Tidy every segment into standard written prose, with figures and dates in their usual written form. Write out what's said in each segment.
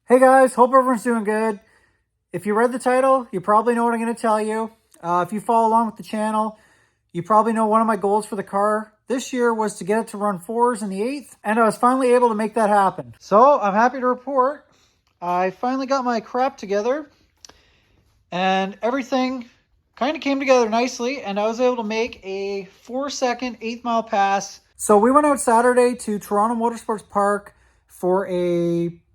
Hey guys, hope everyone's doing good. If you read the title, you probably know what I'm going to tell you. If you follow along with the channel, you probably know one of my goals for the car this year was to get it to run 4s in the 8th, and I was finally able to make that happen. So I'm happy to report I finally got my crap together, and everything kind of came together nicely, and I was able to make a 4-second 8-mile pass. So we went out Saturday to Toronto Motorsports Park for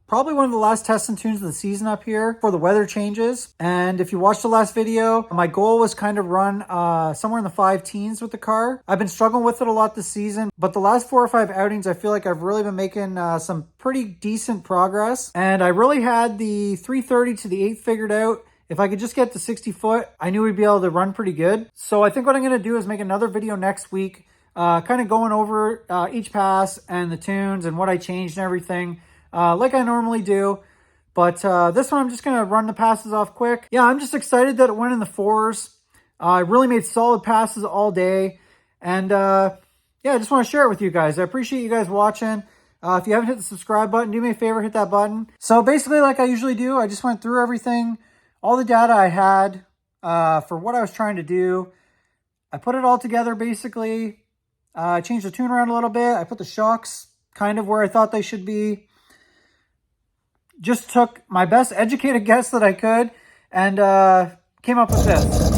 probably one of the last tests and tunes of the season up here for the weather changes. And if you watched the last video, my goal was kind of run somewhere in the 5 teens with the car. I've been struggling with it a lot this season, but the last 4 or 5 outings, I feel like I've really been making some pretty decent progress. And I really had the 330 to the 8 figured out. If I could just get to 60 foot, I knew we'd be able to run pretty good. So I think what I'm going to do is make another video next week, kind of going over each pass and the tunes and what I changed and everything. Like I normally do. But this one I'm just going to run the passes off quick. Yeah, I'm just excited that it went in the 4s. I really made solid passes all day. And yeah, I just want to share it with you guys. I appreciate you guys watching. If you haven't hit the subscribe button, do me a favor, hit that button. So basically, like I usually do, I just went through everything, all the data I had for what I was trying to do. I put it all together basically. I changed the tune around a little bit. I put the shocks kind of where I thought they should be. Just took my best educated guess that I could and came up with this.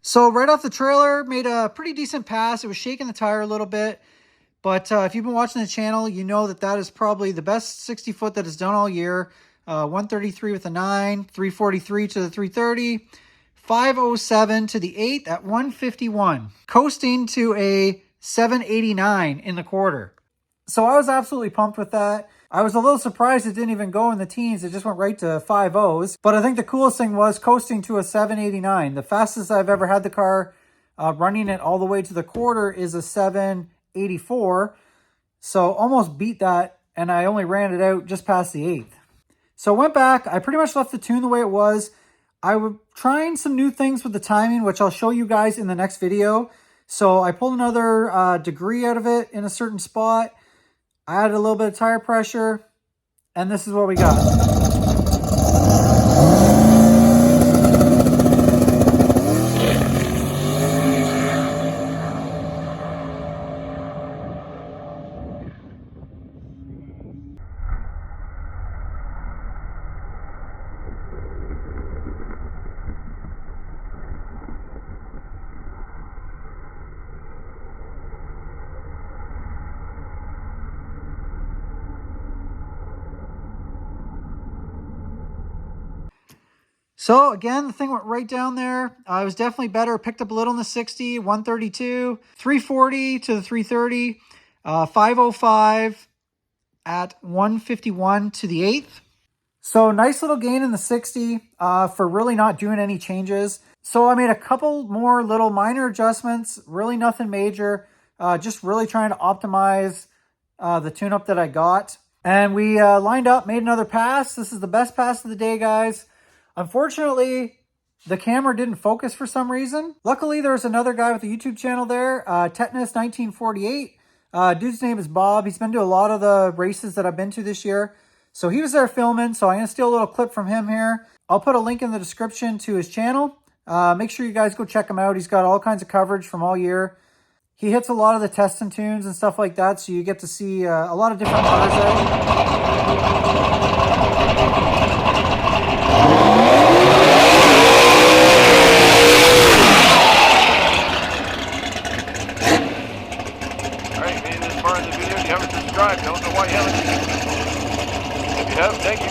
So right off the trailer, made a pretty decent pass. It was shaking the tire a little bit. But if you've been watching the channel, you know that that is probably the best 60 foot that is done all year. 133 with a 9, 343 to the 330, 507 to the 8 at 151. Coasting to a 789 in the quarter. So I was absolutely pumped with that. I was a little surprised it didn't even go in the teens. It just went right to 5.0s. But I think the coolest thing was coasting to a 789. The fastest I've ever had the car running it all the way to the quarter is a 784. So almost beat that, and I only ran it out just past the 8th. So I went back. I pretty much left the tune the way it was. I was trying some new things with the timing, which I'll show you guys in the next video. So I pulled another degree out of it in a certain spot. I added a little bit of tire pressure, and this is what we got. So again, the thing went right down there. It was definitely better. Picked up a little in the 60, 132, 340 to the 330, 505 at 151 to the 8th. So nice little gain in the 60 for really not doing any changes. So I made a couple more little minor adjustments, really nothing major, just really trying to optimize the tune-up that I got. And we lined up, made another pass. This is the best pass of the day, guys. Unfortunately, the camera didn't focus for some reason. Luckily, there was another guy with a YouTube channel there, Tetanus 1948. Dude's name is Bob. He's been to a lot of the races that I've been to this year. So he was there filming, so I'm going to steal a little clip from him here. I'll put a link in the description to his channel. Make sure you guys go check him out. He's got all kinds of coverage from all year. He hits a lot of the tests and tunes and stuff like that, so you get to see a lot of different cars there. Don't know why you haven't. If you have, thank you.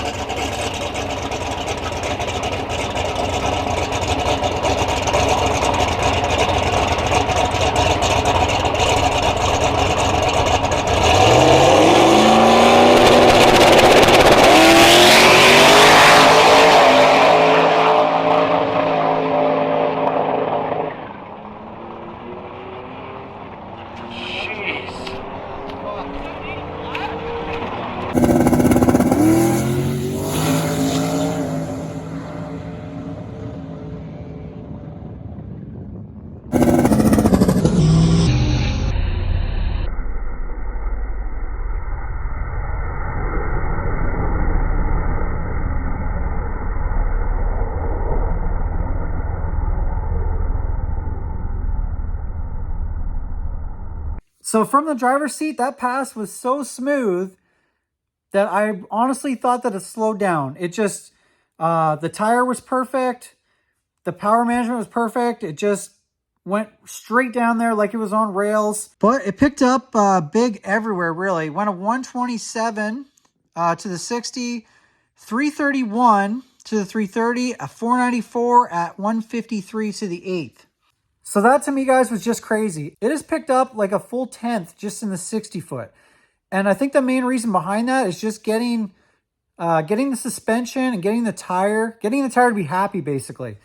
So from the driver's seat, that pass was so smooth that I honestly thought that it slowed down. It just, the tire was perfect. The power management was perfect. It just went straight down there like it was on rails. But it picked up big everywhere, really. Went a 127 to the 60, 331 to the 330, a 494 at 153 to the 8th. So that to me, guys, was just crazy. It has picked up like a full 10th just in the 60 foot. And I think the main reason behind that is just getting the suspension and getting the tire to be happy, basically.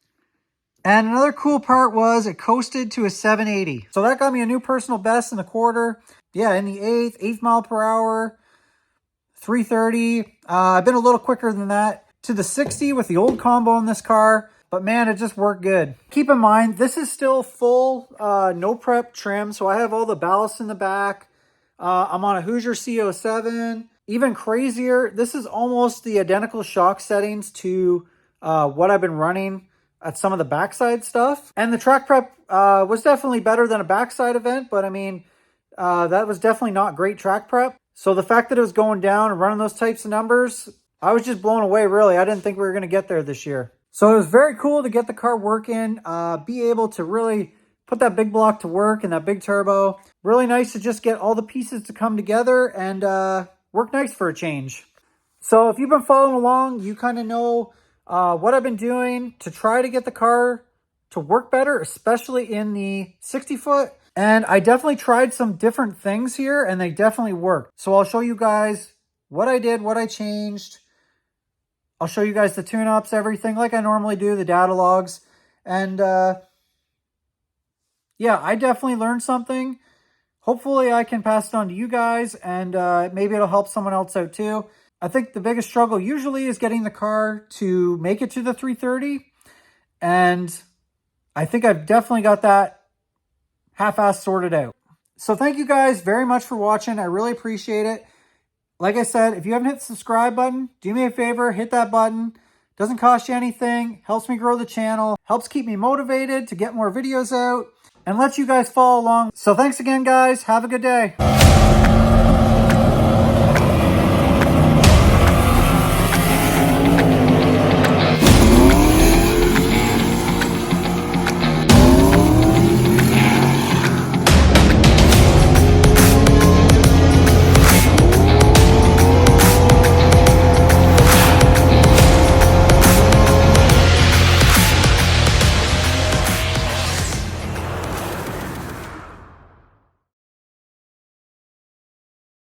And another cool part was it coasted to a 780. So that got me a new personal best in the quarter. Yeah, in the 8th mile per hour, 330. I've been a little quicker than that. To the 60 with the old combo in this car. But man, it just worked good. Keep in mind, this is still full no prep trim. So I have all the ballast in the back. I'm on a Hoosier CO7. Even crazier, this is almost the identical shock settings to what I've been running at some of the backside stuff. And the track prep was definitely better than a backside event, but I mean, that was definitely not great track prep. So the fact that it was going down and running those types of numbers, I was just blown away, really. I didn't think we were going to get there this year. So it was very cool to get the car working, be able to really put that big block to work and that big turbo. Really nice to just get all the pieces to come together and work nice for a change. So if you've been following along, you kind of know what I've been doing to try to get the car to work better, especially in the 60 foot. And I definitely tried some different things here and they definitely worked. So I'll show you guys what I did, what I changed. I'll show you guys the tune-ups, everything like I normally do, the data logs. And yeah, I definitely learned something. Hopefully I can pass it on to you guys and maybe it'll help someone else out too. I think the biggest struggle usually is getting the car to make it to the 330. And I think I've definitely got that half-assed sorted out. So thank you guys very much for watching. I really appreciate it. Like I said, if you haven't hit the subscribe button, do me a favor, hit that button. Doesn't cost you anything, helps me grow the channel, helps keep me motivated to get more videos out, and lets you guys follow along. So thanks again, guys. Have a good day.